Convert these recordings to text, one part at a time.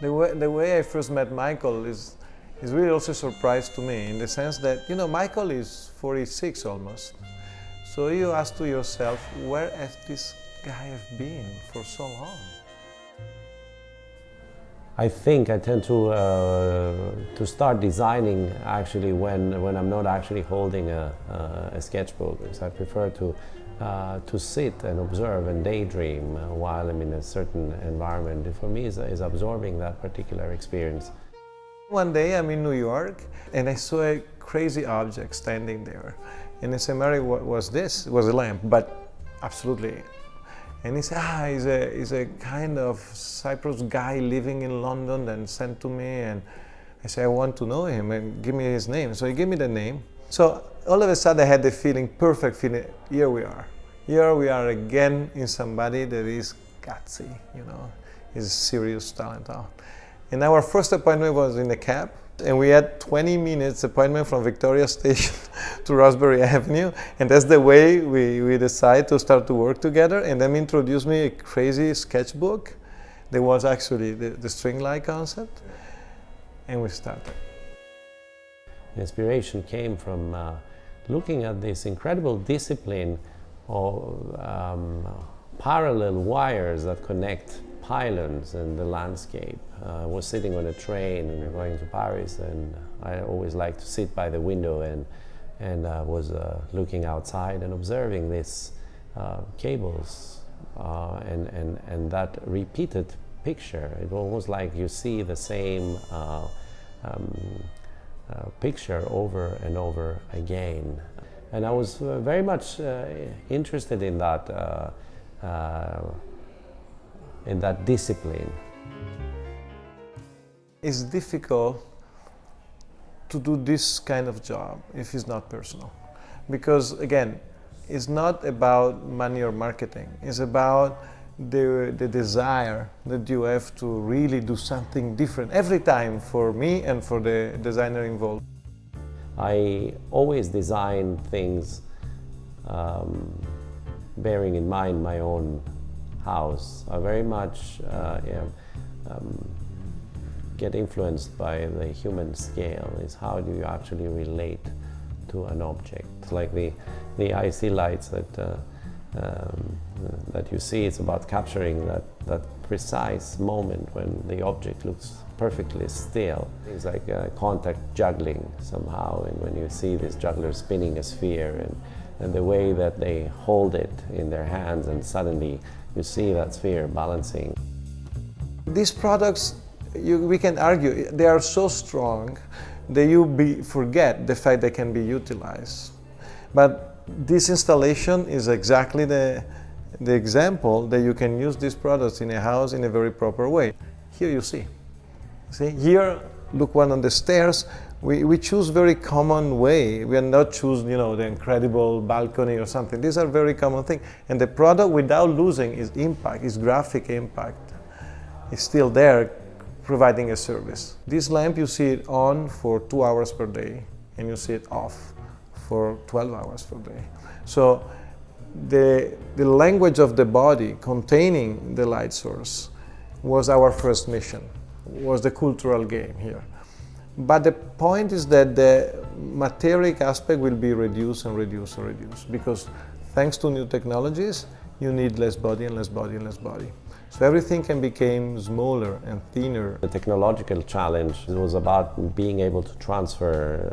The way I first met Michael is really also a surprise to me, in the sense that, you know, Michael is 46 almost. So you ask to yourself, where has this guy have been for so long? I think I tend to start designing actually when I'm not actually holding a sketchbook. So I prefer to sit and observe and daydream while I'm in a certain environment. For me, is absorbing that particular experience. One day I'm in New York and I saw a crazy object standing there. And I said, Mary, what was this? It was a lamp, but absolutely. And he said, he's a kind of Cyprus guy living in London and sent to me. And I said, I want to know him and give me his name. So he gave me the name. So all of a sudden I had the feeling, perfect feeling, here we are. Here we are again in somebody that is gutsy, you know, is a serious talent. And our first appointment was in a cab. And we had 20 minutes appointment from Victoria Station to Rosebery Avenue. And that's the way we decided to start to work together. And then introduced me a crazy sketchbook. There was actually the string light concept. And we started. The inspiration came from looking at this incredible discipline of parallel wires that connect pylons and the landscape. I was sitting on a train and going to Paris, and I always liked to sit by the window and was looking outside and observing these cables and that repeated picture. It was almost like you see the same picture over and over again. And I was very much interested in that discipline. It's difficult to do this kind of job if it's not personal. Because again, it's not about money or marketing. It's about the desire that you have to really do something different every time, for me and for the designer involved. I always design things bearing in mind my own house. I very much get influenced by the human scale. Is how do you actually relate to an object? It's like the IC lights that you see. It's about capturing that precise moment when the object looks perfectly still. It's like contact juggling somehow, and when you see this juggler spinning a sphere and the way that they hold it in their hands, and suddenly you see that sphere balancing. These products, we can argue, they are so strong that you forget the fact they can be utilized. But this installation is exactly the example that you can use these products in a house in a very proper way. Here you see. See, here, look one on the stairs. We choose very common way. We are not choosing, you know, the incredible balcony or something. These are very common things. And the product, without losing its impact, its graphic impact, is still there, providing a service. This lamp, you see it on for 2 hours per day, and you see it off for 12 hours per day. So the language of the body containing the light source was our first mission, was the cultural game here. But the point is that the material aspect will be reduced and reduced and reduced, because thanks to new technologies, you need less body and less body and less body. So everything can become smaller and thinner. The technological challenge was about being able to transfer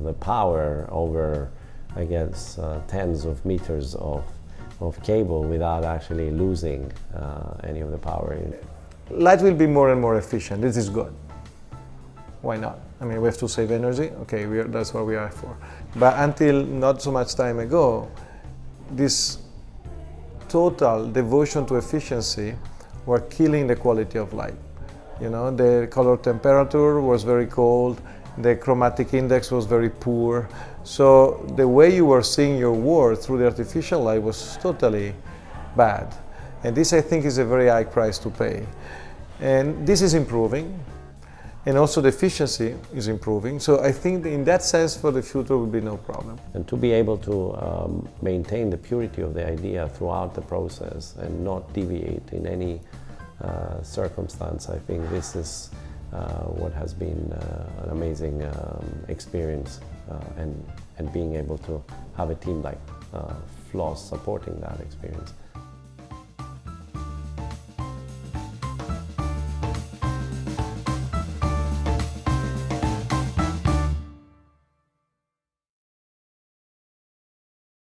the power over, I guess, tens of meters of cable without actually losing any of the power. Light will be more and more efficient. This is good. Why not? I mean, we have to save energy. Okay, that's what we are for. But until not so much time ago, this total devotion to efficiency were killing the quality of light. You know, the color temperature was very cold, the chromatic index was very poor. So the way you were seeing your world through the artificial light was totally bad. And this, I think, is a very high price to pay. And this is improving. And also the efficiency is improving. So I think in that sense, for the future will be no problem. And to be able to maintain the purity of the idea throughout the process and not deviate in any circumstance. I think this is what has been an amazing experience, and being able to have a team like Flos supporting that experience.